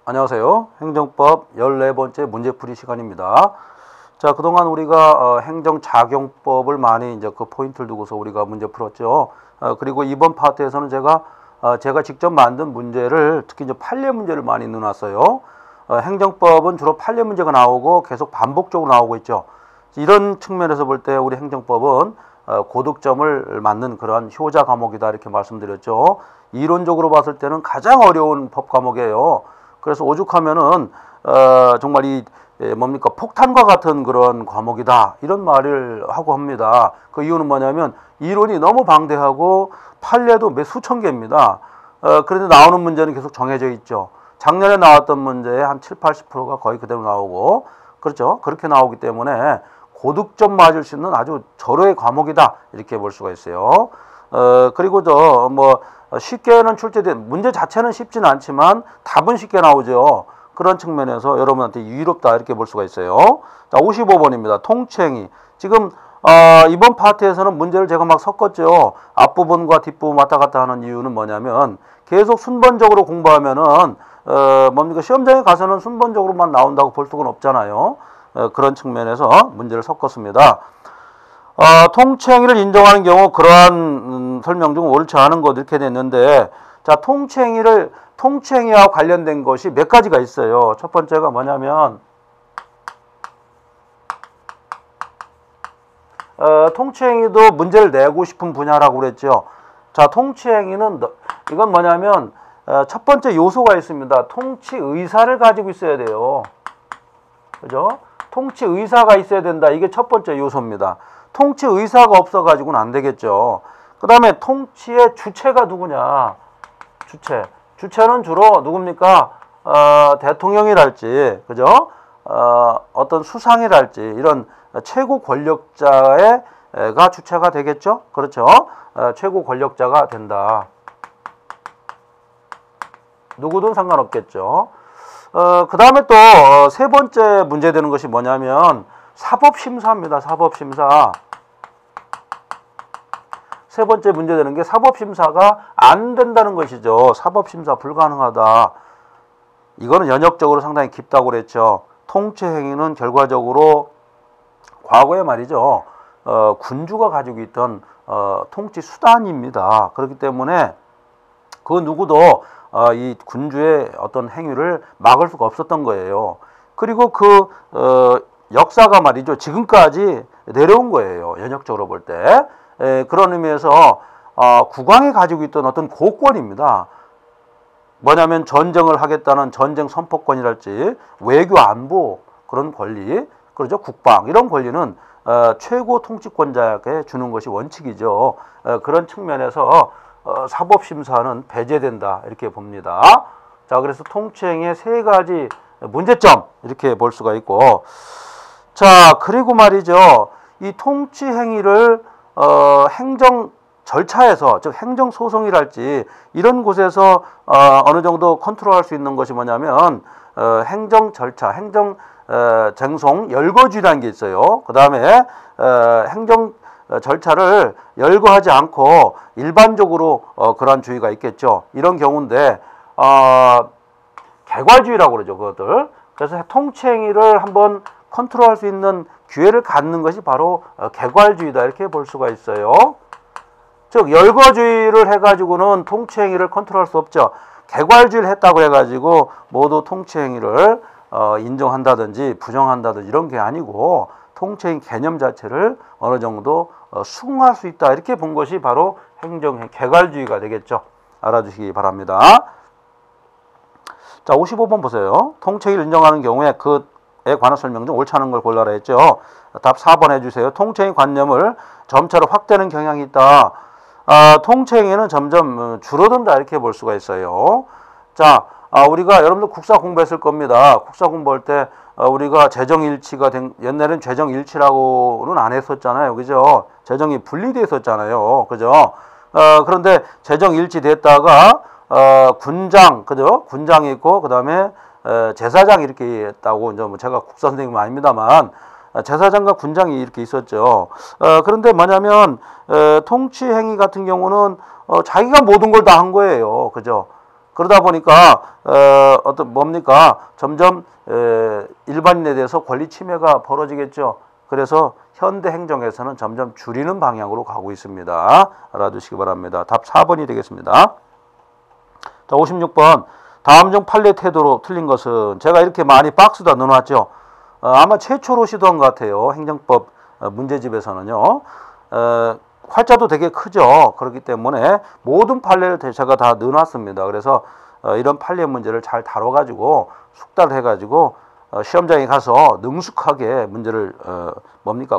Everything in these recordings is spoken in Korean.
안녕하세요. 행정법 14번째 문제풀이 시간입니다. 자, 그동안 우리가 행정작용법을 많이 이제 그 포인트를 두고서 우리가 문제 풀었죠. 그리고 이번 파트에서는 제가 직접 만든 문제를 특히 이제 판례 문제를 많이 넣어놨어요. 행정법은 주로 판례 문제가 나오고 계속 반복적으로 나오고 있죠. 이런 측면에서 볼 때 우리 행정법은 고득점을 맞는 그러한 효자 과목이다 이렇게 말씀드렸죠. 이론적으로 봤을 때는 가장 어려운 법 과목이에요. 그래서 오죽하면은 정말 뭡니까 폭탄과 같은 그런 과목이다 이런 말을 하고 합니다. 그 이유는 뭐냐면 이론이 너무 방대하고 판례도 몇 수천 개입니다. 그런데 나오는 문제는 계속 정해져 있죠. 작년에 나왔던 문제의 한 7, 80%가 거의 그대로 나오고 그렇죠. 그렇게 나오기 때문에 고득점 맞을 수 있는 아주 절호의 과목이다 이렇게 볼 수가 있어요. 그리고 쉽게는 출제된 문제 자체는 쉽지는 않지만 답은 쉽게 나오죠. 그런 측면에서 여러분한테 유의롭다 이렇게 볼 수가 있어요. 자, 55번입니다. 통치행위. 지금 이번 파트에서는 문제를 제가 막 섞었죠. 앞부분과 뒷부분 왔다 갔다 하는 이유는 뭐냐면 계속 순번적으로 공부하면은 뭡니까 시험장에 가서는 순번적으로만 나온다고 볼 수는 없잖아요. 그런 측면에서 문제를 섞었습니다. 통치행위를 인정하는 경우 그러한 설명 중 옳지 않은 것 이렇게 됐는데, 자, 통치행위와 관련된 것이 몇 가지가 있어요. 첫 번째가 뭐냐면 통치행위도 문제를 내고 싶은 분야라고 그랬죠. 자, 통치행위는 이건 뭐냐면 첫 번째 요소가 있습니다. 통치 의사를 가지고 있어야 돼요. 그죠? 통치 의사가 있어야 된다. 이게 첫 번째 요소입니다. 통치 의사가 없어가지고는 안 되겠죠. 그 다음에 통치의 주체가 누구냐. 주체는 주로 누굽니까? 대통령이랄지, 그죠? 어떤 수상이랄지, 이런 최고 권력자가 주체가 되겠죠? 그렇죠? 최고 권력자가 된다. 누구든 상관없겠죠. 그 다음에 또 세 번째 문제 되는 것이 뭐냐면 사법심사입니다. 사법심사. 세 번째 문제 되는 게 사법심사가 안 된다는 것이죠. 사법심사 불가능하다. 이거는 연역적으로 상당히 깊다고 그랬죠. 통치행위는 결과적으로 과거에 말이죠. 군주가 가지고 있던 통치 수단입니다. 그렇기 때문에 그 누구도 이 군주의 어떤 행위를 막을 수가 없었던 거예요. 그리고 그 역사가 말이죠. 지금까지 내려온 거예요. 연역적으로 볼 때. 그런 의미에서 국왕이 가지고 있던 어떤 고권입니다. 뭐냐면 전쟁을 하겠다는 전쟁 선포권이랄지 외교 안보 그런 권리, 그렇죠? 국방 이런 권리는 최고 통치권자에게 주는 것이 원칙이죠. 그런 측면에서 사법심사는 배제된다 이렇게 봅니다. 자, 그래서 통치행위의 세 가지 문제점 이렇게 볼 수가 있고, 자, 그리고 말이죠. 이 통치행위를 행정 절차에서, 즉 행정소송이랄지 이런 곳에서 어느 정도 컨트롤할 수 있는 것이 뭐냐면 행정 절차, 행정 쟁송 열거주의라는 게 있어요. 그 다음에 행정 절차를 열거하지 않고 일반적으로 그러한 주의가 있겠죠. 이런 경우인데 개괄주의라고 그러죠. 그것들. 그래서 통치행위를 한번 컨트롤할 수 있는 기회를 갖는 것이 바로 개괄주의다 이렇게 볼 수가 있어요. 즉 열거주의를 해가지고는 통치행위를 컨트롤할 수 없죠. 개괄주의를 했다고 해가지고 모두 통치행위를 인정한다든지 부정한다든지 이런 게 아니고 통치행위 개념 자체를 어느 정도 수긍할 수 있다 이렇게 본 것이 바로 행정의 개괄주의가 되겠죠. 알아주시기 바랍니다. 자, 55번 보세요. 통치행위를 인정하는 경우에 그에 관한 설명 중 옳지 않은 걸 골라라 했죠. 답 4번 해주세요. 통치행위 관념을 점차로 확대하는 경향이 있다. 통치행위는 점점 줄어든다 이렇게 볼 수가 있어요. 자, 우리가 여러분들 국사 공부했을 겁니다. 국사 공부할 때 우리가 재정일치가 옛날엔 재정일치라고는 안 했었잖아요. 그죠? 재정이 분리되어 있었잖아요. 그죠? 그런데 재정일치 됐다가 군장, 그죠? 군장이 있고 그다음에 제사장 이렇게 있다고 이제 제가 국사 선생님은 아닙니다만 제사장과 군장이 이렇게 있었죠. 그런데 뭐냐면 통치행위 같은 경우는 자기가 모든 걸 다 한 거예요. 그죠? 그러다 보니까 뭡니까? 점점 일반인에 대해서 권리 침해가 벌어지겠죠. 그래서 현대 행정에서는 점점 줄이는 방향으로 가고 있습니다. 알아두시기 바랍니다. 답 4번이 되겠습니다. 자, 56번. 다음 중 판례 태도로 틀린 것은, 제가 이렇게 많이 박스다 넣어놨죠. 아마 최초로 시도한 것 같아요. 행정법 문제집에서는요. 활자도 되게 크죠. 그렇기 때문에 모든 판례를 제가 다 넣어놨습니다. 그래서 이런 판례 문제를 잘 다뤄가지고 숙달을 해가지고 시험장에 가서 능숙하게 문제를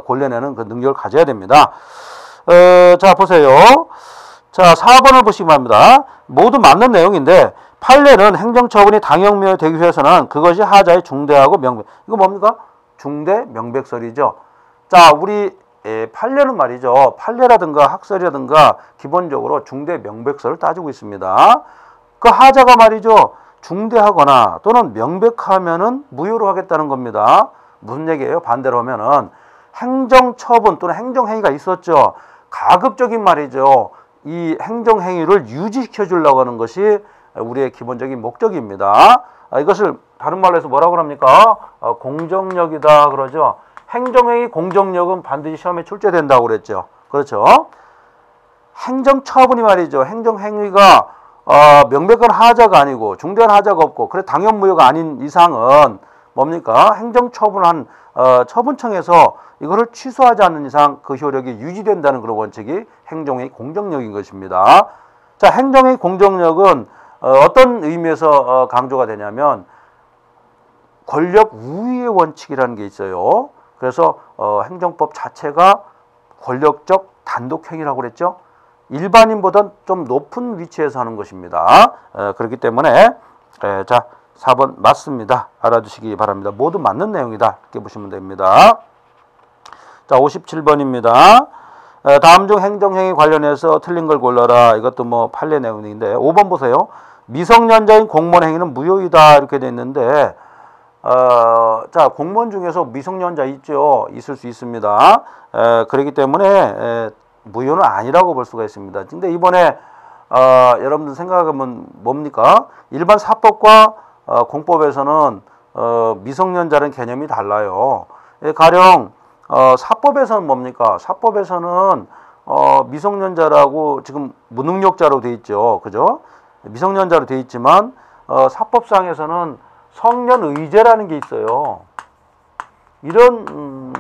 골려내는 그 능력을 가져야 됩니다. 자, 보세요. 자, 4번을 보시기 바랍니다. 모두 맞는 내용인데, 판례는 행정처분이 당형명이 되기 위해서는 그것이 하자의 중대하고 명백. 이거 뭡니까? 중대 명백설이죠. 자, 우리 판례는 말이죠. 판례라든가 학설이라든가 기본적으로 중대 명백설을 따지고 있습니다. 그 하자가 말이죠. 중대하거나 또는 명백하면은 무효로 하겠다는 겁니다. 무슨 얘기예요? 반대로 하면은 행정처분 또는 행정행위가 있었죠. 가급적인 말이죠. 이 행정행위를 유지시켜 주려고 하는 것이 우리의 기본적인 목적입니다. 이것을 다른 말로 해서 뭐라고 합니까? 공정력이다 그러죠. 행정행위 공정력은 반드시 시험에 출제된다고 그랬죠. 그렇죠? 행정처분이 말이죠. 행정행위가 명백한 하자가 아니고 중대한 하자가 없고 그래 당연무효가 아닌 이상은 뭡니까? 행정처분한 처분청에서 이거를 취소하지 않는 이상 그 효력이 유지된다는 그런 원칙이 행정의 공정력인 것입니다. 자, 행정의 공정력은 어떤 의미에서 강조가 되냐면 권력 우위의 원칙이라는 게 있어요. 그래서 행정법 자체가 권력적 단독행위라고 그랬죠. 일반인보다 좀 높은 위치에서 하는 것입니다. 그렇기 때문에 자 4번 맞습니다. 알아두시기 바랍니다. 모두 맞는 내용이다. 이렇게 보시면 됩니다. 자 57번입니다. 다음 중 행정행위 관련해서 틀린 걸 골라라. 이것도 뭐 판례 내용인데 5번 보세요. 미성년자인 공무원 행위는 무효이다 이렇게 돼 있는데 자 공무원 중에서 미성년자 있죠. 있을 수 있습니다. 그렇기 때문에 무효는 아니라고 볼 수가 있습니다. 근데 이번에 여러분들 생각하면 뭡니까? 일반 사법과 공법에서는 미성년자라는 개념이 달라요. 가령 사법에서는 뭡니까? 사법에서는 미성년자라고 지금 무능력자로 돼 있죠. 그죠? 미성년자로 돼 있지만 사법상에서는 성년의제라는 게 있어요. 이런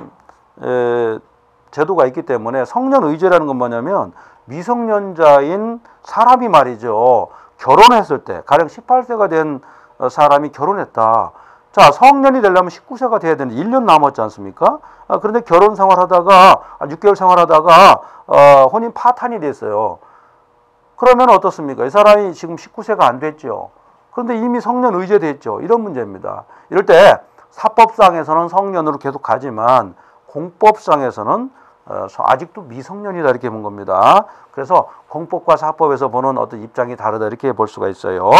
제도가 있기 때문에 성년의제라는 건 뭐냐면 미성년자인 사람이 말이죠. 결혼했을 때 가령 18세가 된 사람이 결혼했다. 자, 성년이 되려면 19세가 돼야 되는데 1년 남았지 않습니까? 그런데 결혼 생활하다가 6개월 생활하다가 혼인 파탄이 됐어요. 그러면 어떻습니까? 이 사람이 지금 19세가 안 됐죠. 그런데 이미 성년 의제됐죠. 이런 문제입니다. 이럴 때 사법상에서는 성년으로 계속 가지만 공법상에서는 아직도 미성년이다 이렇게 본 겁니다. 그래서 공법과 사법에서 보는 어떤 입장이 다르다 이렇게 볼 수가 있어요.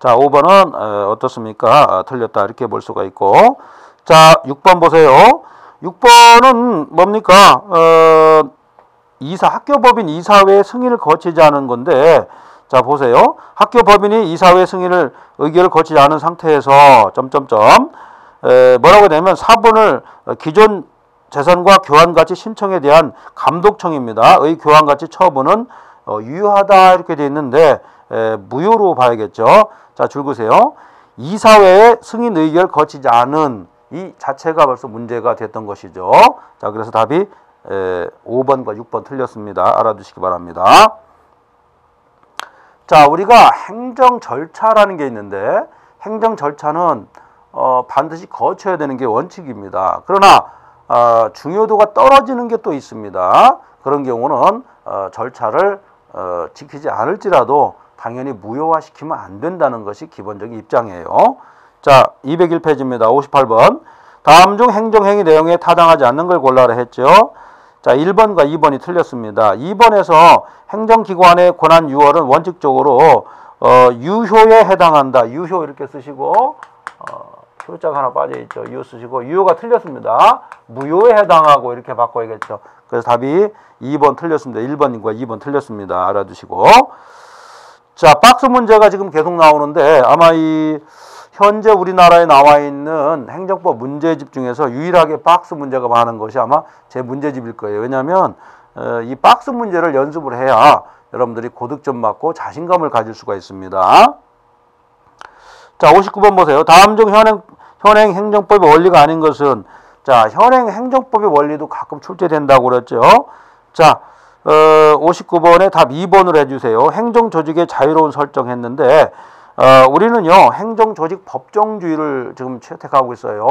자, 5번은 어떻습니까? 틀렸다 이렇게 볼 수가 있고, 자, 6번 보세요. 6번은 뭡니까? 학교법인 이사회의 승인을 거치지 않은 건데, 자, 보세요. 학교법인이 이사회 승인을 의결을 거치지 않은 상태에서 뭐라고 되냐면 사본을 기존 재산과 교환가치 신청에 대한 감독청입니다. 의 교환가치 처분은 유효하다 이렇게 되어 있는데 무효로 봐야겠죠. 자, 줄 그세요. 이사회의 승인 의결 거치지 않은 이 자체가 벌써 문제가 됐던 것이죠. 자, 그래서 답이 5번과 6번 틀렸습니다. 알아두시기 바랍니다. 자, 우리가 행정 절차라는 게 있는데 행정 절차는 반드시 거쳐야 되는 게 원칙입니다. 그러나 중요도가 떨어지는 게 또 있습니다. 그런 경우는 절차를 지키지 않을지라도 당연히 무효화시키면 안 된다는 것이 기본적인 입장이에요. 자, 201페이지입니다. 58번. 다음 중 행정행위 내용에 타당하지 않는 걸 골라라 했죠. 자, 1번과 2번이 틀렸습니다. 2번에서 행정기관의 권한 유월은 원칙적으로 유효에 해당한다. 유효 이렇게 쓰시고 효자가 하나 빠져있죠. 유효 쓰시고 유효가 틀렸습니다. 무효에 해당하고 이렇게 바꿔야겠죠. 그래서 답이 2번 틀렸습니다. 1번과 2번 틀렸습니다. 알아두시고. 자, 박스 문제가 지금 계속 나오는데 아마 이 현재 우리나라에 나와 있는 행정법 문제집 중에서 유일하게 박스 문제가 많은 것이 아마 제 문제집일 거예요. 왜냐하면 이 박스 문제를 연습을 해야 여러분들이 고득점 맞고 자신감을 가질 수가 있습니다. 자, 59번 보세요. 다음 중 현행 행정법의 원리가 아닌 것은, 자, 현행 행정법의 원리도 가끔 출제된다고 그랬죠. 자, 59번에 답 2번으로 해주세요. 행정조직의 자유로운 설정했는데 우리는요 행정조직 법정주의를 지금 채택하고 있어요.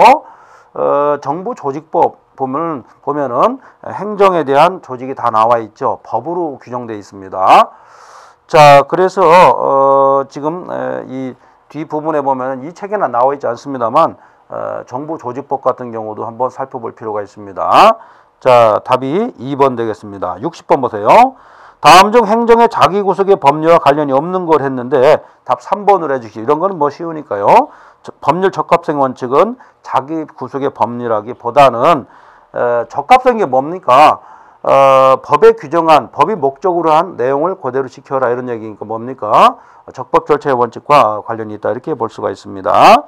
정부조직법 보면은 행정에 대한 조직이 다 나와 있죠. 법으로 규정되어 있습니다. 자, 그래서 지금 이 뒷부분에 보면 이 책에는 나와 있지 않습니다만 정부조직법 같은 경우도 한번 살펴볼 필요가 있습니다. 자, 답이 2번 되겠습니다. 60번 보세요. 다음 중 행정의 자기구속의 법률과 관련이 없는 걸 했는데 답 3번으로 해주시죠. 이런 거는 뭐 쉬우니까요. 법률 적합성 원칙은 자기구속의 법리라기보다는 적합성이 뭡니까? 법에 규정한, 법이 목적으로 한 내용을 그대로 지켜라 이런 얘기니까 뭡니까? 적법 절차의 원칙과 관련이 있다 이렇게 볼 수가 있습니다.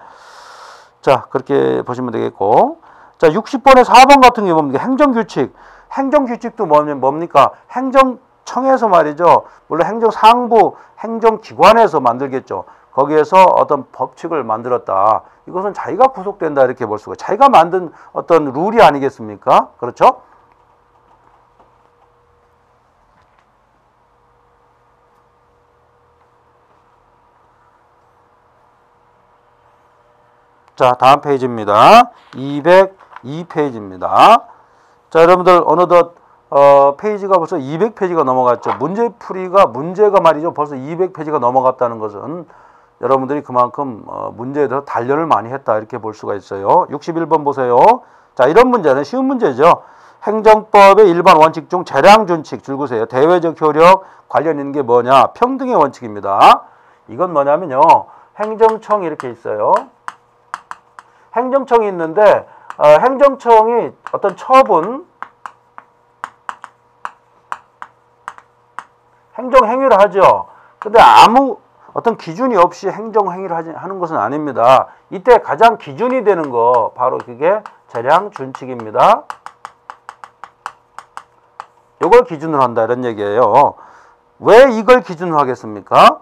자, 그렇게 보시면 되겠고, 자, 60번에 4번 같은 게 뭡니까? 행정규칙. 행정규칙도 뭡니까? 행정청에서 말이죠. 물론 행정상부, 행정기관에서 만들겠죠. 거기에서 어떤 법칙을 만들었다. 이것은 자기가 구속된다 이렇게 볼 수가. 자기가 만든 어떤 룰이 아니겠습니까? 그렇죠? 자, 다음 페이지입니다. 202페이지입니다. 자, 여러분들 어느덧 페이지가 벌써 200페이지가 넘어갔죠. 문제가 말이죠. 벌써 200페이지가 넘어갔다는 것은 여러분들이 그만큼 문제에 대해서 단련을 많이 했다 이렇게 볼 수가 있어요. 61번 보세요. 자, 이런 문제는 쉬운 문제죠. 행정법의 일반 원칙 중 재량준칙 줄구세요. 대외적 효력 관련 있는 게 뭐냐? 평등의 원칙입니다. 이건 뭐냐면요. 행정청이 이렇게 있어요. 행정청이 있는데 행정청이 어떤 처분, 행정행위를 하죠. 근데 아무 어떤 기준이 없이 행정행위를 하는 것은 아닙니다. 이때 가장 기준이 되는 거 바로 그게 재량준칙입니다. 이걸 기준으로 한다 이런 얘기예요. 왜 이걸 기준으로 하겠습니까?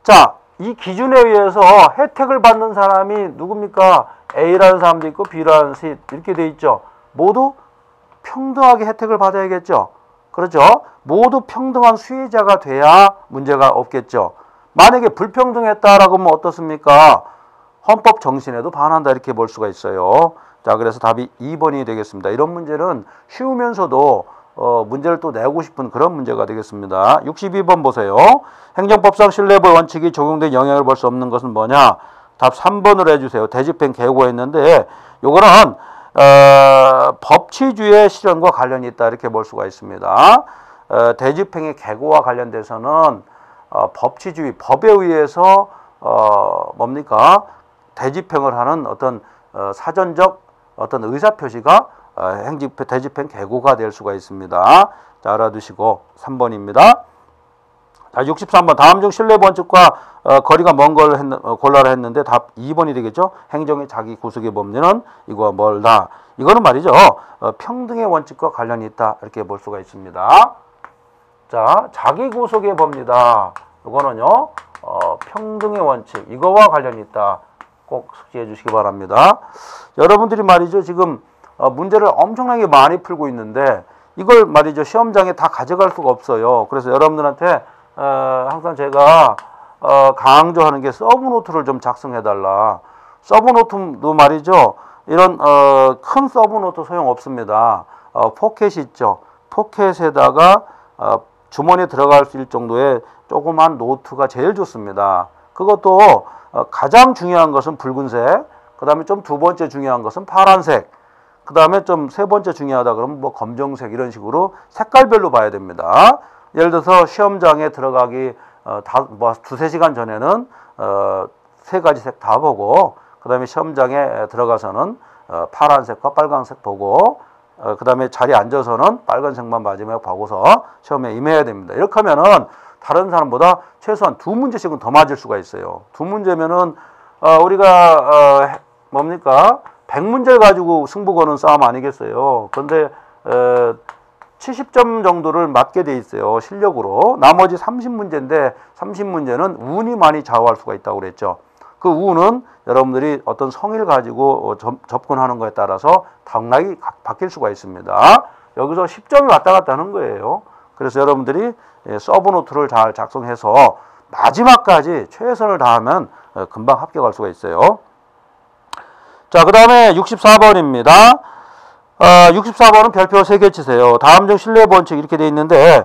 자, 이 기준에 의해서 혜택을 받는 사람이 누굽니까? A라는 사람도 있고 B라는 사람이 이렇게 돼 있죠. 모두 평등하게 혜택을 받아야겠죠. 그렇죠? 모두 평등한 수혜자가 돼야 문제가 없겠죠. 만약에 불평등했다라고 하면 어떻습니까? 헌법 정신에도 반한다 이렇게 볼 수가 있어요. 자, 그래서 답이 2번이 되겠습니다. 이런 문제는 쉬우면서도 문제를 또 내고 싶은 그런 문제가 되겠습니다. 62번 보세요. 행정법상 신뢰보호 원칙이 적용된 영향을 볼 수 없는 것은 뭐냐? 답 3번으로 해주세요. 대집행 계고했는데 요거는 법치주의 실현과 관련이 있다 이렇게 볼 수가 있습니다. 대집행의 계고와 관련돼서는 법치주의, 법에 의해서 뭡니까? 대집행을 하는 어떤 사전적 어떤 의사표시가 대집행 계고가 될 수가 있습니다. 자, 알아두시고 3번입니다. 자, 63번 다음 중 신뢰 원칙과 거리가 먼 걸 골라라 했는데 답 2번이 되겠죠. 행정의 자기 구속의 법리는 이거와 멀다. 이거는 말이죠. 평등의 원칙과 관련이 있다 이렇게 볼 수가 있습니다. 자, 자기 구속의 법리다. 이거는요. 평등의 원칙 이거와 관련이 있다. 꼭 숙지해 주시기 바랍니다. 여러분들이 말이죠. 지금 문제를 엄청나게 많이 풀고 있는데 이걸 말이죠. 시험장에 다 가져갈 수가 없어요. 그래서 여러분들한테 항상 제가 강조하는 게 서브노트를 좀 작성해달라. 서브노트도 말이죠. 이런 큰 서브노트 소용없습니다. 포켓이 있죠. 포켓에다가 주머니에 들어갈 수 있을 정도의 조그만 노트가 제일 좋습니다. 그것도 가장 중요한 것은 붉은색, 그 다음에 좀 두 번째 중요한 것은 파란색, 그 다음에 좀 세 번째 중요하다 그러면 뭐 검정색 이런 식으로 색깔별로 봐야 됩니다. 예를 들어서 시험장에 들어가기 뭐 두세 시간 전에는 세 가지 색 다 보고 그 다음에 시험장에 들어가서는 파란색과 빨간색 보고 그 다음에 자리에 앉아서는 빨간색만 마지막에 보고서 시험에 임해야 됩니다. 이렇게 하면은 다른 사람보다 최소한 2문제씩은 더 맞을 수가 있어요. 2문제면은 우리가 뭡니까? 100문제를 가지고 승부 거는 싸움 아니겠어요. 그런데 70점 정도를 맞게 돼 있어요. 실력으로. 나머지 30문제인데 30문제는 운이 많이 좌우할 수가 있다고 그랬죠. 그 운은 여러분들이 어떤 성의를 가지고 접근하는 거에 따라서 당락이 바뀔 수가 있습니다. 여기서 10점이 왔다 갔다 하는 거예요. 그래서 여러분들이 서브노트를 잘 작성해서 마지막까지 최선을 다하면 금방 합격할 수가 있어요. 자, 그 다음에 64번입니다. 64번은 별표 3개 치세요. 다음 중 신뢰 원칙 이렇게 돼 있는데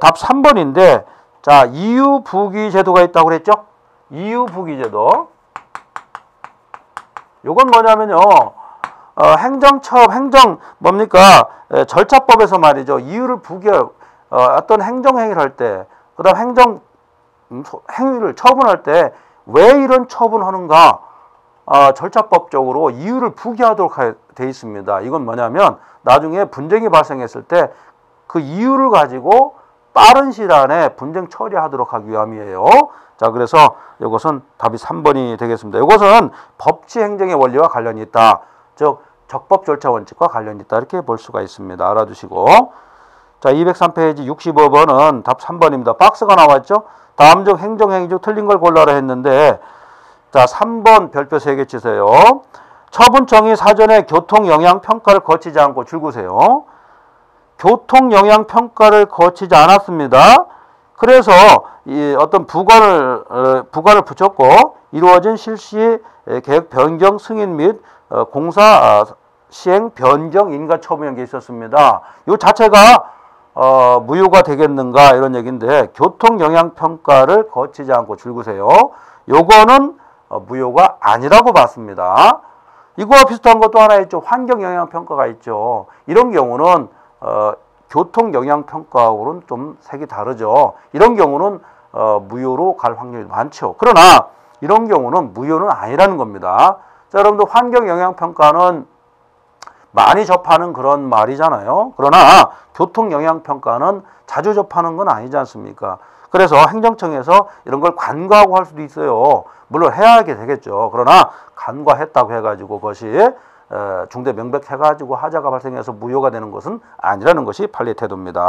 답 3번인데 자, 이유 부기 제도가 있다고 그랬죠? 이유 부기 제도. 요건 뭐냐면요. 행정 뭡니까? 절차법에서 말이죠. 이유를 부기 어떤 행정행위를 할 때, 그 다음 행위를 처분할 때 왜 이런 처분하는가? 절차법적으로 이유를 부기하도록 돼 있습니다. 이건 뭐냐면 나중에 분쟁이 발생했을 때 그 이유를 가지고 빠른 시일 안에 분쟁 처리하도록 하기 위함이에요. 자, 그래서 이것은 답이 3번이 되겠습니다. 이것은 법치 행정의 원리와 관련이 있다. 즉 적법 절차 원칙과 관련이 있다. 이렇게 볼 수가 있습니다. 알아두시고. 자, 203페이지 65번은 답 3번입니다. 박스가 나왔죠? 다음 중 행정행위 중 틀린 걸 골라라 했는데 자, 3번 별표 3개 치세요. 처분청이 사전에 교통영향평가를 거치지 않고 줄구세요. 교통영향평가를 거치지 않았습니다. 그래서 어떤 부관을 붙였고 이루어진 실시 계획 변경 승인 및 공사 시행 변경 인가 처분한 게 있었습니다. 이 자체가 무효가 되겠는가 이런 얘기인데 교통영향평가를 거치지 않고 줄구세요. 요거는 무효가 아니라고 봤습니다. 이거와 비슷한 것도 하나 있죠. 환경영향평가가 있죠. 이런 경우는 교통영향평가하고는 좀 색이 다르죠. 이런 경우는 무효로 갈 확률이 많죠. 그러나 이런 경우는 무효는 아니라는 겁니다. 자, 여러분들 환경영향평가는 많이 접하는 그런 말이잖아요. 그러나 교통영향평가는 자주 접하는 건 아니지 않습니까? 그래서 행정청에서 이런 걸 간과하고 할 수도 있어요. 물론 해야 하게 되겠죠. 그러나 간과했다고 해가지고 그것이 중대 명백해가지고 하자가 발생해서 무효가 되는 것은 아니라는 것이 판례 태도입니다.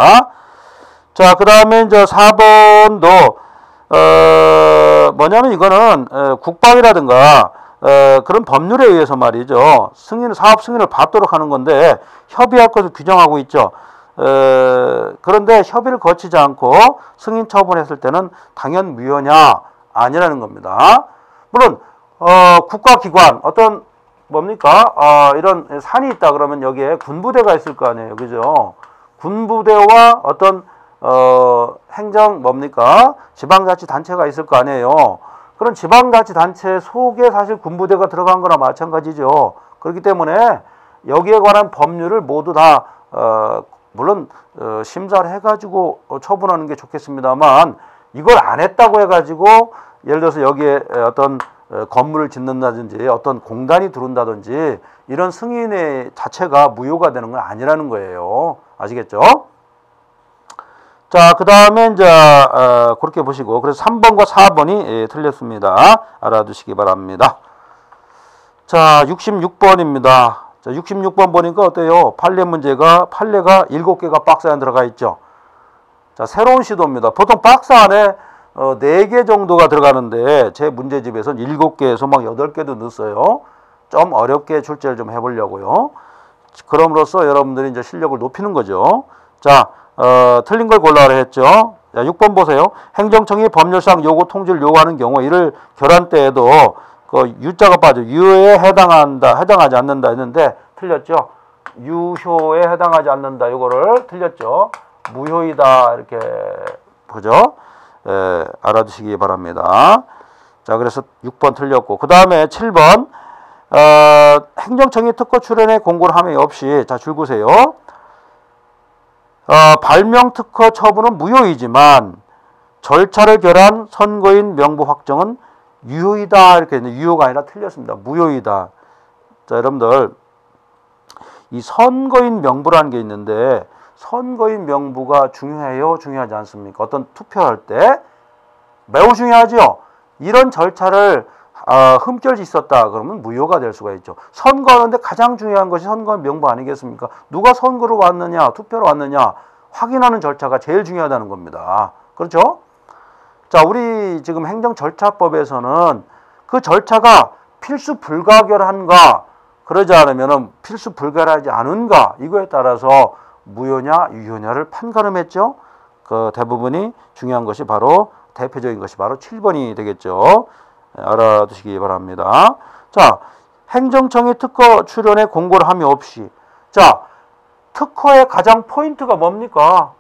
자, 그 다음에 이제 4번도 뭐냐면 이거는 국방이라든가 그런 법률에 의해서 말이죠. 사업 승인을 받도록 하는 건데 협의할 것을 규정하고 있죠. 그런데 협의를 거치지 않고 승인 처분했을 때는 당연 무효냐 아니라는 겁니다. 물론 국가기관 어떤 뭡니까? 이런 산이 있다 그러면 여기에 군부대가 있을 거 아니에요. 그죠? 군부대와 어떤 행정 뭡니까? 지방자치단체가 있을 거 아니에요. 그런 지방자치단체 속에 사실 군부대가 들어간 거나 마찬가지죠. 그렇기 때문에 여기에 관한 법률을 모두 다 물론 심사를 해가지고 처분하는 게 좋겠습니다만 이걸 안 했다고 해가지고 예를 들어서 여기에 어떤 건물을 짓는다든지 어떤 공단이 들어온다든지 이런 승인의 자체가 무효가 되는 건 아니라는 거예요. 아시겠죠? 자, 그 다음에 이제 그렇게 보시고 그래서 3번과 4번이 틀렸습니다. 알아두시기 바랍니다. 자, 66번입니다. 자, 66번 보니까 어때요? 판례가 7개가 박스 안에 들어가 있죠. 자, 새로운 시도입니다. 보통 박스 안에 4개 정도가 들어가는데 제 문제집에서는 7개에서 막 8개도 넣었어요. 좀 어렵게 출제를 좀 해보려고요. 그럼으로써 여러분들이 이제 실력을 높이는 거죠. 자, 틀린 걸 골라라 했죠. 자, 6번 보세요. 행정청이 법률상 요구 통지를 요구하는 경우 이를 결한 때에도 그 유자가 빠져 유효에 해당하지 않는다 했는데 틀렸죠. 유효에 해당하지 않는다 이거를 틀렸죠. 무효이다 이렇게 보죠. 알아두시기 바랍니다. 자, 그래서 6번 틀렸고 그 다음에 7번 행정청이 특허 출원에 공고를 함에 없이 자 줄구세요. 발명 특허 처분은 무효이지만 절차를 결한 선거인 명부 확정은 유효이다 이렇게 했는데 유효가 아니라 틀렸습니다. 무효이다. 자, 여러분들 이 선거인 명부라는 게 있는데 선거인 명부가 중요해요? 중요하지 않습니까? 어떤 투표할 때 매우 중요하죠. 이런 절차를 흠결이 있었다 그러면 무효가 될 수가 있죠. 선거하는데 가장 중요한 것이 선거인 명부 아니겠습니까? 누가 선거로 왔느냐, 투표로 왔느냐 확인하는 절차가 제일 중요하다는 겁니다. 그렇죠? 자, 우리 지금 행정절차법에서는 그 절차가 필수 불가결한가, 그러지 않으면 필수 불가결하지 않은가, 이거에 따라서 무효냐 유효냐를 판가름했죠. 그 대부분이 중요한 것이 바로, 대표적인 것이 바로 7번이 되겠죠. 알아두시기 바랍니다. 자, 행정청이 특허 출원에 공고를 함이 없이, 자, 특허의 가장 포인트가 뭡니까?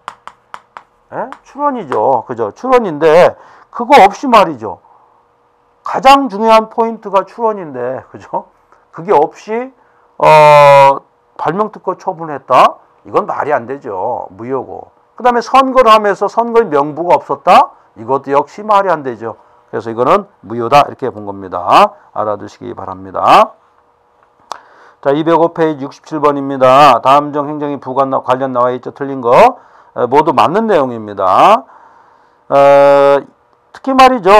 예? 출원이죠. 그죠? 출원인데 그거 없이 말이죠. 가장 중요한 포인트가 출원인데, 그죠? 그게 없이 발명특허 처분했다? 이건 말이 안 되죠. 무효고. 그 다음에 선거를 하면서 선거의 명부가 없었다? 이것도 역시 말이 안 되죠. 그래서 이거는 무효다 이렇게 본 겁니다. 알아두시기 바랍니다. 자, 205페이지 67번입니다. 다음 중 행정이 관련 나와 있죠. 틀린 거 모두 맞는 내용입니다. 특히 말이죠.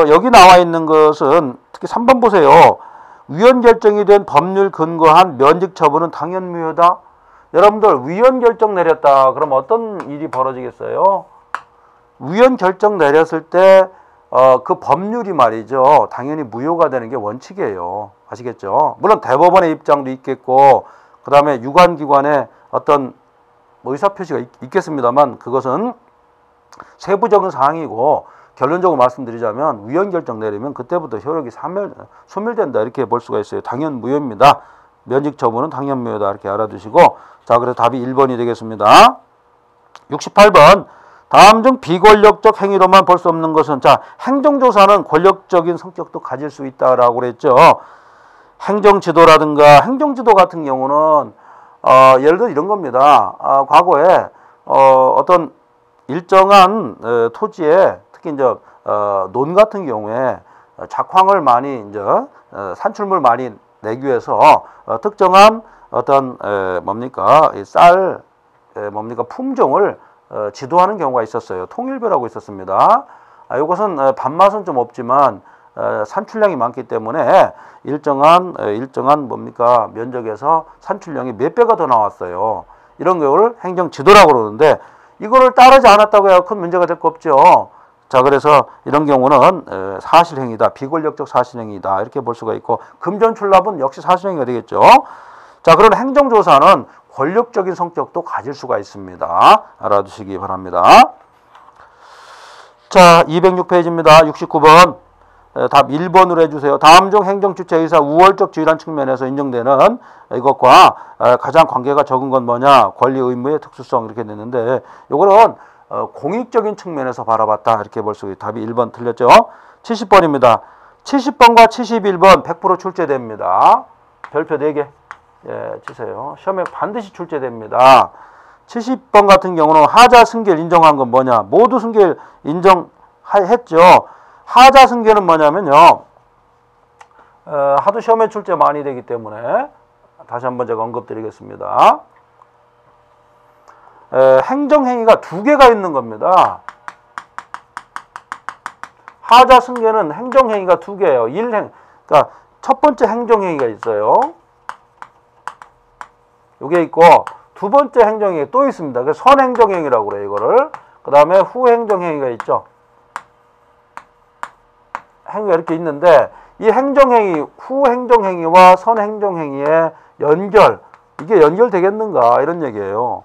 여기 나와 있는 것은 특히 3번 보세요. 위헌 결정이 된 법률 근거한 면직 처분은 당연 무효다. 여러분들 위헌 결정 내렸다. 그럼 어떤 일이 벌어지겠어요? 위헌 결정 내렸을 때 그 법률이 말이죠. 당연히 무효가 되는 게 원칙이에요. 아시겠죠? 물론 대법원의 입장도 있겠고 그 다음에 유관기관의 어떤 의사표시가 있겠습니다만 그것은 세부적인 사항이고 결론적으로 말씀드리자면 위헌 결정 내리면 그때부터 효력이 소멸된다 이렇게 볼 수가 있어요. 당연 무효입니다. 면직 처분은 당연 무효다 이렇게 알아두시고, 자, 그래서 답이 1번이 되겠습니다. 68번 다음 중 비권력적 행위로만 볼 수 없는 것은, 자, 행정조사는 권력적인 성격도 가질 수 있다라고 그랬죠. 행정지도라든가 행정지도 같은 경우는 예를 들어 이런 겁니다. 과거에 어떤 일정한 토지에 특히 이제 논 같은 경우에 작황을 많이 이제 산출물 많이 내기 위해서 특정한 어떤 쌀 품종을 지도하는 경우가 있었어요. 통일벼라고 있었습니다. 이것은 밥맛은 좀 없지만 산출량이 많기 때문에 일정한 면적에서 산출량이 몇 배가 더 나왔어요. 이런 경우를 행정지도라고 그러는데 이거를 따르지 않았다고 해서 큰 문제가 될 거 없죠. 자, 그래서 이런 경우는 사실행위다, 비권력적 사실행위다 이렇게 볼 수가 있고, 금전출납은 역시 사실행위가 되겠죠. 자, 그런 행정조사는 권력적인 성격도 가질 수가 있습니다. 알아두시기 바랍니다. 자, 206페이지입니다. 69번 답 1번으로 해주세요. 다음 중 행정주체의사 우월적 지위란 측면에서 인정되는 이것과 가장 관계가 적은 건 뭐냐? 권리 의무의 특수성 이렇게 됐는데 이거는 공익적인 측면에서 바라봤다 이렇게 볼 수 있어요. 답이 1번 틀렸죠. 70번입니다. 70번과 71번 100% 출제됩니다. 별표 4개 치세요. 시험에 반드시 출제됩니다. 70번 같은 경우는 하자 승계를 인정한 건 뭐냐? 모두 승계를 인정했죠. 하자 승계는 뭐냐면요. 하도 시험에 출제 많이 되기 때문에 다시 한번 제가 언급드리겠습니다. 행정행위가 2개가 있는 겁니다. 하자 승계는 행정행위가 2개예요. 그러니까 첫 번째 행정행위가 있어요. 이게 있고 두 번째 행정행위 또 있습니다. 그래서 선행정행위라고 그래요. 이거를. 그 다음에 후행정행위가 있죠. 행위가 이렇게 있는데 이 행정행위, 후행정행위와 선행정행위의 연결, 이게 연결되겠는가 이런 얘기예요.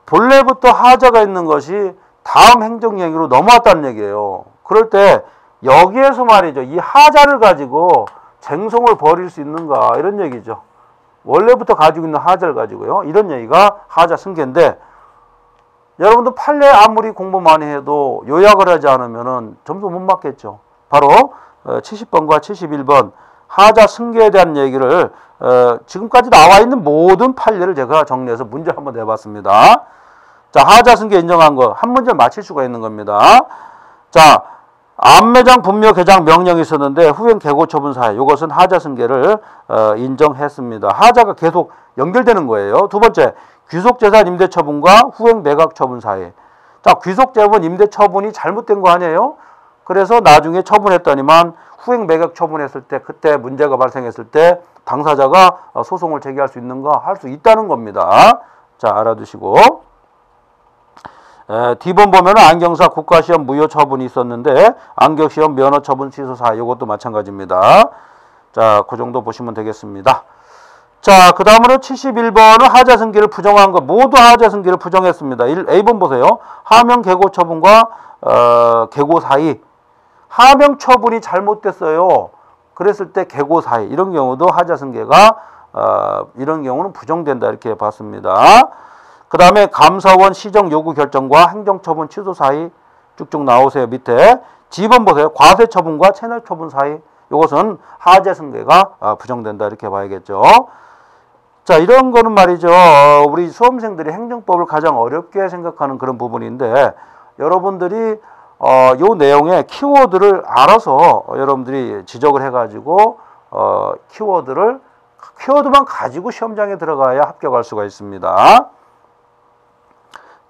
본래부터 하자가 있는 것이 다음 행정행위로 넘어왔다는 얘기예요. 그럴 때 여기에서 말이죠. 이 하자를 가지고 쟁송을 벌일 수 있는가 이런 얘기죠. 원래부터 가지고 있는 하자를 가지고요. 이런 얘기가 하자 승계인데 여러분들 판례 아무리 공부 많이 해도 요약을 하지 않으면 점수 못 맞겠죠. 바로 70번과 71번 하자 승계에 대한 얘기를 지금까지 나와 있는 모든 판례를 제가 정리해서 문제 한번 내봤습니다. 자, 하자 승계 인정한 거 한 문제 맞힐 수가 있는 겁니다. 자, 안매장 분묘 개장 명령이 있었는데 후행 개고 처분 사유 이것은 하자 승계를 인정했습니다. 하자가 계속 연결되는 거예요. 두 번째 귀속재산 임대 처분과 후행 매각 처분 사유. 자, 귀속재산 임대 처분이 잘못된 거 아니에요? 그래서 나중에 처분했더니만 후행 매각 처분했을 때 그때 문제가 발생했을 때 당사자가 소송을 제기할 수 있는가? 할 수 있다는 겁니다. 자, 알아두시고. D번 보면은 안경사 국가시험 무효 처분이 있었는데 안경시험 면허 처분 취소 사유 이것도 마찬가지입니다. 자, 그 정도 보시면 되겠습니다. 자, 그 다음으로 71번은 하자승계를 부정한 것 모두 하자승계를 부정했습니다. A번 보세요. 하명 개고 처분과 개고 사이 하명 처분이 잘못됐어요. 그랬을 때 개고 사이 이런 경우도 하자승계가 이런 경우는 부정된다 이렇게 봤습니다. 그 다음에 감사원 시정 요구 결정과 행정처분 취소 사이 쭉쭉 나오세요. 밑에 G번 보세요. 과세처분과 체납처분 사이 이것은 하자승계가 부정된다 이렇게 봐야겠죠. 자, 이런 거는 말이죠. 우리 수험생들이 행정법을 가장 어렵게 생각하는 그런 부분인데 여러분들이 요 내용의 키워드를 알아서 여러분들이 지적을 해가지고 키워드만 가지고 시험장에 들어가야 합격할 수가 있습니다.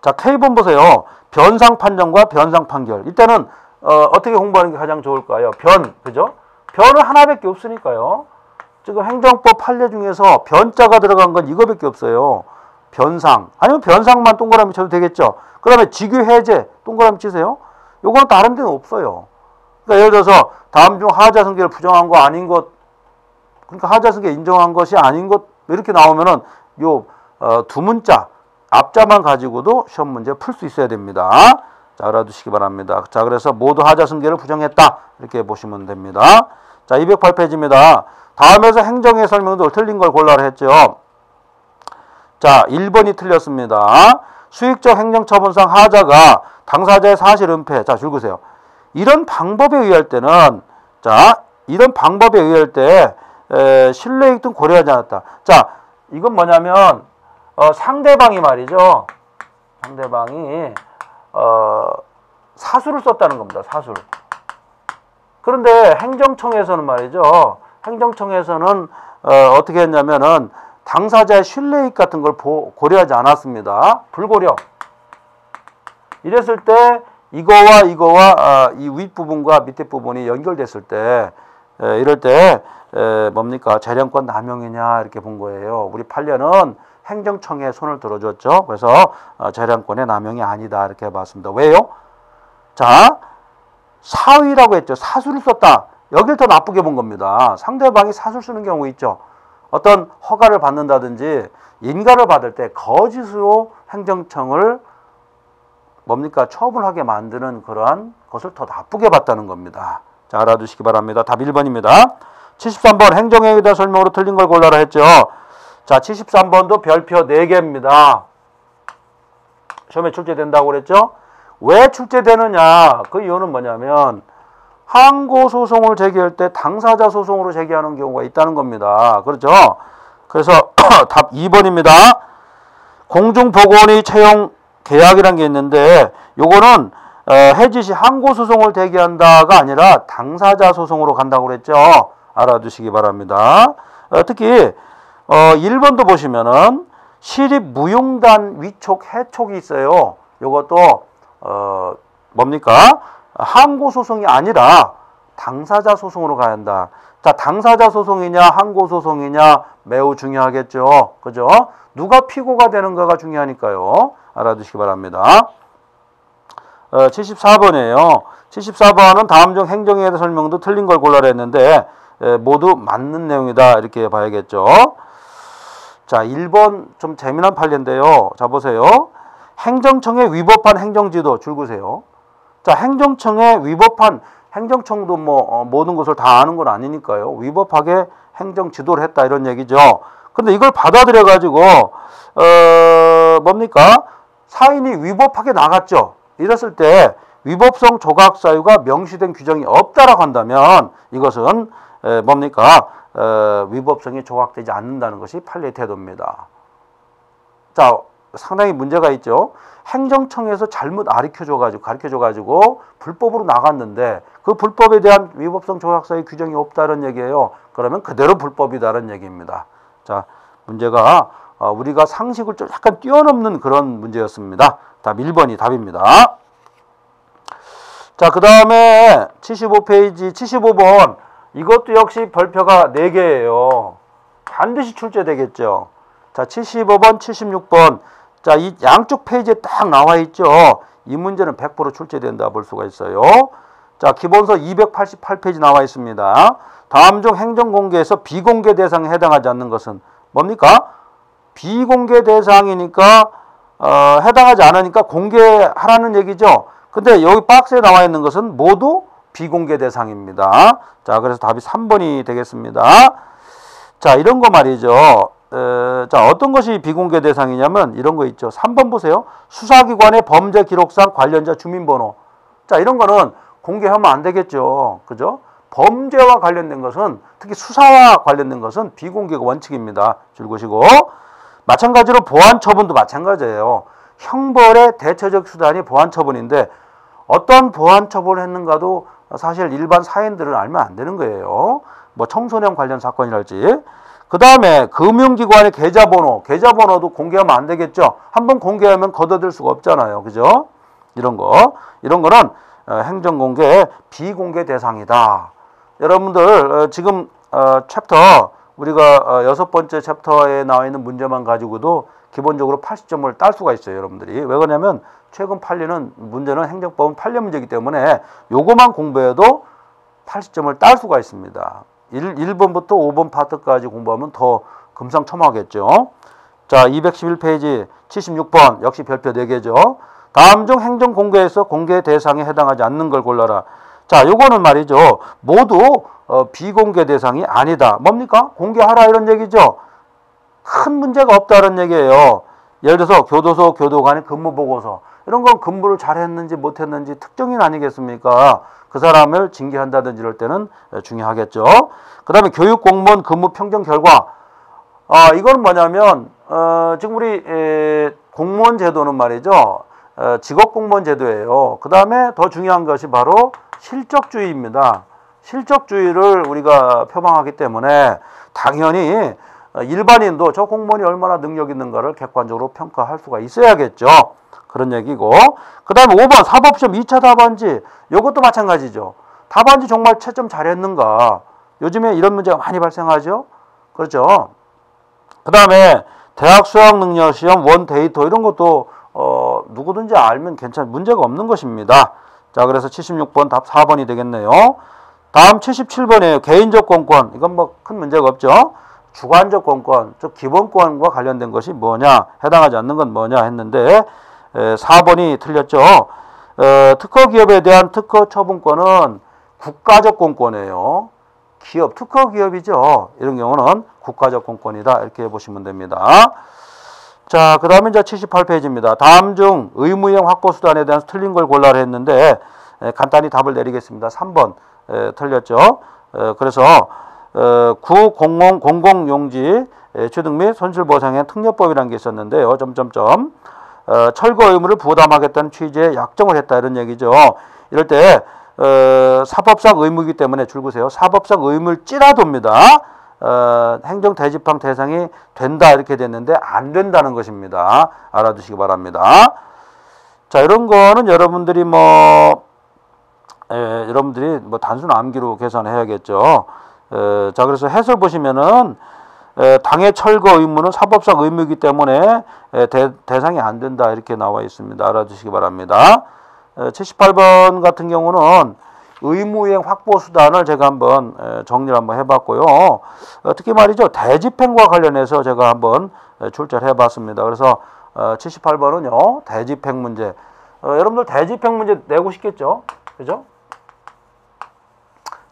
자, K번 보세요. 변상 판정과 변상 판결. 이때는 어떻게 공부하는 게 가장 좋을까요? 그죠? 변은 하나밖에 없으니까요. 지금 행정법 판례 중에서 변자가 들어간 건 이거밖에 없어요. 변상. 아니면 변상만 동그라미 쳐도 되겠죠. 그 다음에 직유 해제 동그라미 치세요. 요거는 다른 데는 없어요. 그러니까 예를 들어서 다음 중 하자승계를 부정한 거 아닌 것, 그러니까 하자승계 인정한 것이 아닌 것 이렇게 나오면은 요 두 문자 앞자만 가지고도 시험 문제 풀 수 있어야 됩니다. 자, 알아두시기 바랍니다. 자, 그래서 모두 하자승계를 부정했다 이렇게 보시면 됩니다. 자, 208페이지입니다. 다음에서 행정의 설명도 틀린 걸 골라라 했죠. 자, 1번이 틀렸습니다. 수익적 행정처분상 하자가 당사자의 사실 은폐. 자, 줄그세요. 이런 방법에 의할 때는 이런 방법에 의할 때 신뢰익 등 고려하지 않았다. 자, 이건 뭐냐면 상대방이 말이죠. 상대방이 사수를 썼다는 겁니다. 사수. 그런데 행정청에서는 말이죠. 행정청에서는 어떻게 했냐면은 당사자의 신뢰익 같은 걸 고려하지 않았습니다. 불고려. 이랬을 때 이거와 이 윗부분과 밑에 부분이 연결됐을 때 이럴 때 뭡니까? 재량권 남용이냐 이렇게 본 거예요. 우리 판례는 행정청에 손을 들어줬죠. 그래서 재량권의 남용이 아니다 이렇게 봤습니다. 왜요? 자, 사위라고 했죠. 사수를 썼다. 여길 더 나쁘게 본 겁니다. 상대방이 사수를 쓰는 경우 있죠. 어떤 허가를 받는다든지 인가를 받을 때 거짓으로 행정청을 뭡니까? 처분하게 만드는 그러한 것을 더 나쁘게 봤다는 겁니다. 자, 알아두시기 바랍니다. 답 1번입니다. 73번 행정에 대한 설명으로 틀린 걸 골라라 했죠. 자, 73번도 별표 4개입니다. 시험에 출제된다고 그랬죠. 왜 출제되느냐? 그 이유는 뭐냐면 항고소송을 제기할 때 당사자 소송으로 제기하는 경우가 있다는 겁니다. 그렇죠? 그래서 답 2번입니다. 공중보건의 채용 계약이라는 게 있는데 요거는 해지시 항고소송을 제기한다가 아니라 당사자 소송으로 간다고 그랬죠. 알아두시기 바랍니다. 특히 1번도 보시면은 시립무용단 위촉 해촉이 있어요. 요것도 뭡니까? 항고소송이 아니라 당사자 소송으로 가야 한다. 자, 당사자 소송이냐 항고소송이냐 매우 중요하겠죠. 그죠? 누가 피고가 되는가가 중요하니까요. 알아두시기 바랍니다. 74번이에요. 74번은 다음 중 행정에 대한 설명도 틀린 걸 골라라 했는데 모두 맞는 내용이다 이렇게 봐야겠죠. 자, 1번 좀 재미난 판례인데요. 자, 보세요. 행정청에 위법한 행정지도 줄그세요. 자, 행정청에 위법한 행정청도 모든 것을 다 아는 건 아니니까요. 위법하게 행정지도를 했다 이런 얘기죠. 근데 이걸 받아들여 가지고 뭡니까? 사인이 위법하게 나갔죠. 이랬을 때 위법성 조각 사유가 명시된 규정이 없다라고 한다면 이것은 뭡니까? 위법성이 조각되지 않는다는 것이 판례 태도입니다. 자, 상당히 문제가 있죠. 행정청에서 잘못 가르쳐줘가지고 불법으로 나갔는데 그 불법에 대한 위법성 조약서의 규정이 없다는 얘기예요. 그러면 그대로 불법이다는 얘기입니다. 자, 문제가 우리가 상식을 좀 약간 뛰어넘는 그런 문제였습니다. 답 1번이 답입니다. 자, 그 다음에 75페이지 75번 이것도 역시 별표가 4개예요. 반드시 출제되겠죠. 자, 75번, 76번. 자, 이 양쪽 페이지에 딱 나와 있죠. 이 문제는 100% 출제된다 볼 수가 있어요. 자, 기본서 288페이지 나와 있습니다. 다음 중 행정공개에서 비공개 대상에 해당하지 않는 것은 뭡니까? 비공개 대상이니까 해당하지 않으니까 공개하라는 얘기죠. 근데 여기 박스에 나와 있는 것은 모두 비공개 대상입니다. 자, 그래서 답이 3번이 되겠습니다. 자, 이런 거 말이죠. 자, 어떤 것이 비공개 대상이냐면 이런 거 있죠. 3번 보세요. 수사기관의 범죄 기록상 관련자 주민번호. 자, 이런 거는 공개하면 안 되겠죠. 그죠? 범죄와 관련된 것은, 특히 수사와 관련된 것은 비공개가 원칙입니다. 줄거시고. 마찬가지로 보안처분도 마찬가지예요. 형벌의 대처적 수단이 보안처분인데 어떤 보안처분을 했는가도 사실 일반 사인들은 알면 안 되는 거예요. 뭐 청소년 관련 사건이랄지. 그 다음에 금융기관의 계좌번호도 공개하면 안 되겠죠. 한번 공개하면 걷어들 수가 없잖아요. 그죠? 이런 거는 행정공개 비공개 대상이다. 여러분들 지금 챕터 우리가 6번째 챕터에 나와 있는 문제만 가지고도 기본적으로 80점을 딸 수가 있어요. 여러분들이. 왜 그러냐면 최근 판례는 문제는 행정법은 판례 문제이기 때문에 요거만 공부해도 80점을 딸 수가 있습니다. 1번부터 5번 파트까지 공부하면 더 금상첨화겠죠. 자, 211페이지 76번 역시 별표 4개죠. 다음 중 행정공개에서 공개 대상에 해당하지 않는 걸 골라라. 자, 요거는 말이죠. 모두 비공개 대상이 아니다. 뭡니까? 공개하라 이런 얘기죠. 큰 문제가 없다는 얘기예요. 예를 들어서 교도소, 교도관의 근무보고서 이런 건 근무를 잘했는지 못했는지 특정인 아니겠습니까? 그 사람을 징계한다든지 이럴 때는 중요하겠죠. 그 다음에 교육공무원 근무 평정 결과. 이건 뭐냐면 지금 우리 공무원 제도는 말이죠. 직업공무원 제도예요. 그 다음에 더 중요한 것이 바로 실적주의입니다. 실적주의를 우리가 표방하기 때문에 당연히 일반인도 저 공무원이 얼마나 능력 있는가를 객관적으로 평가할 수가 있어야겠죠. 그런 얘기고. 그 다음에 5번 사법시험 2차 답안지. 이것도 마찬가지죠. 답안지 정말 채점 잘했는가. 요즘에 이런 문제가 많이 발생하죠. 그렇죠. 그 다음에 대학 수학능력시험 원 데이터 이런 것도 누구든지 알면 문제가 없는 것입니다. 자, 그래서 76번 답 4번이 되겠네요. 다음 77번이에요. 개인적 공권. 이건 뭐 큰 문제가 없죠. 주관적 공권, 즉 기본권과 관련된 것이 뭐냐, 해당하지 않는 건 뭐냐 했는데 4번이 틀렸죠. 특허 기업에 대한 특허 처분권은 국가적 공권이에요. 기업, 특허 기업이죠. 이런 경우는 국가적 공권이다. 이렇게 보시면 됩니다. 자, 그 다음에 이제 78페이지입니다. 다음 중 의무형 확보수단에 대한 틀린 걸 골라라 했는데 간단히 답을 내리겠습니다. 3번 틀렸죠. 그래서 공공용지 취득 및 손실보상의 특례법이라는 게 있었는데요. 철거 의무를 부담하겠다는 취지의 약정을 했다 이런 얘기죠. 이럴 때 사법상 의무이기 때문에 줄구세요. 사법상 의무를 찌라도입니다. 행정대집항 대상이 된다 이렇게 됐는데 안 된다는 것입니다. 알아두시기 바랍니다. 자, 이런 거는 여러분들이 단순 암기로 계산해야겠죠. 자, 그래서 해설 보시면은 당해 철거 의무는 사법상 의무이기 때문에 대상이 안 된다 이렇게 나와 있습니다. 알아두시기 바랍니다. 78번 같은 경우는 의무이행 확보 수단을 제가 한번 정리를 한번 해봤고요. 특히 말이죠. 대집행과 관련해서 제가 한번 출제를 해봤습니다. 그래서 78번은요. 대집행 문제. 여러분들 대집행 문제 내고 싶겠죠? 그죠?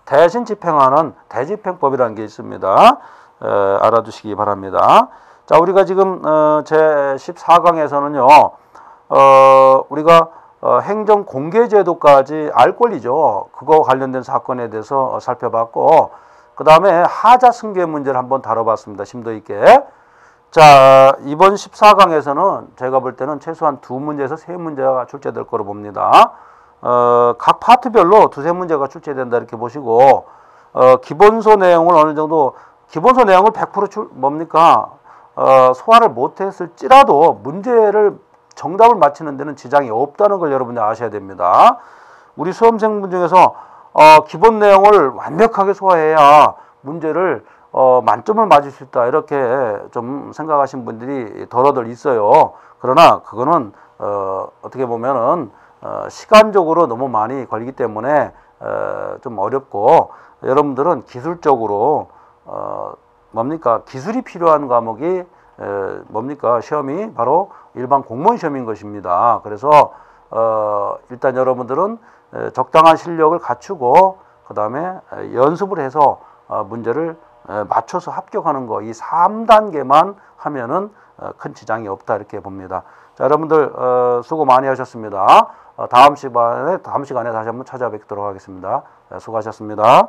대신 집행하는 대집행법이라는 게 있습니다. 알아두시기 바랍니다. 자, 우리가 지금 제 14강에서는요. 우리가 행정공개제도까지 알 권리죠. 그거 관련된 사건에 대해서 살펴봤고 그 다음에 하자승계 문제를 한번 다뤄봤습니다. 심도 있게. 자, 이번 14강에서는 제가 볼 때는 최소한 2문제에서 3문제가 출제될 거로 봅니다. 각 파트별로 2-3문제가 출제된다 이렇게 보시고, 기본서 내용을 어느 정도, 기본서 내용을 100% 뭡니까? 소화를 못했을지라도 문제를 정답을 맞히는 데는 지장이 없다는 걸 여러분들 아셔야 됩니다. 우리 수험생분 중에서 기본 내용을 완벽하게 소화해야 문제를 만점을 맞을 수 있다 이렇게 좀 생각하신 분들이 더러들 있어요. 그러나 그거는 어떻게 보면은 시간적으로 너무 많이 걸리기 때문에 좀 어렵고, 여러분들은 기술적으로 뭡니까? 기술이 필요한 과목이 뭡니까? 시험이 바로 일반 공무원 시험인 것입니다. 그래서 일단 여러분들은 적당한 실력을 갖추고 그 다음에 연습을 해서 문제를 맞춰서 합격하는 거, 이 3단계만 하면은 큰 지장이 없다 이렇게 봅니다. 자, 여러분들 수고 많이 하셨습니다. 다음 시간에 다시 한번 찾아뵙도록 하겠습니다. 수고하셨습니다.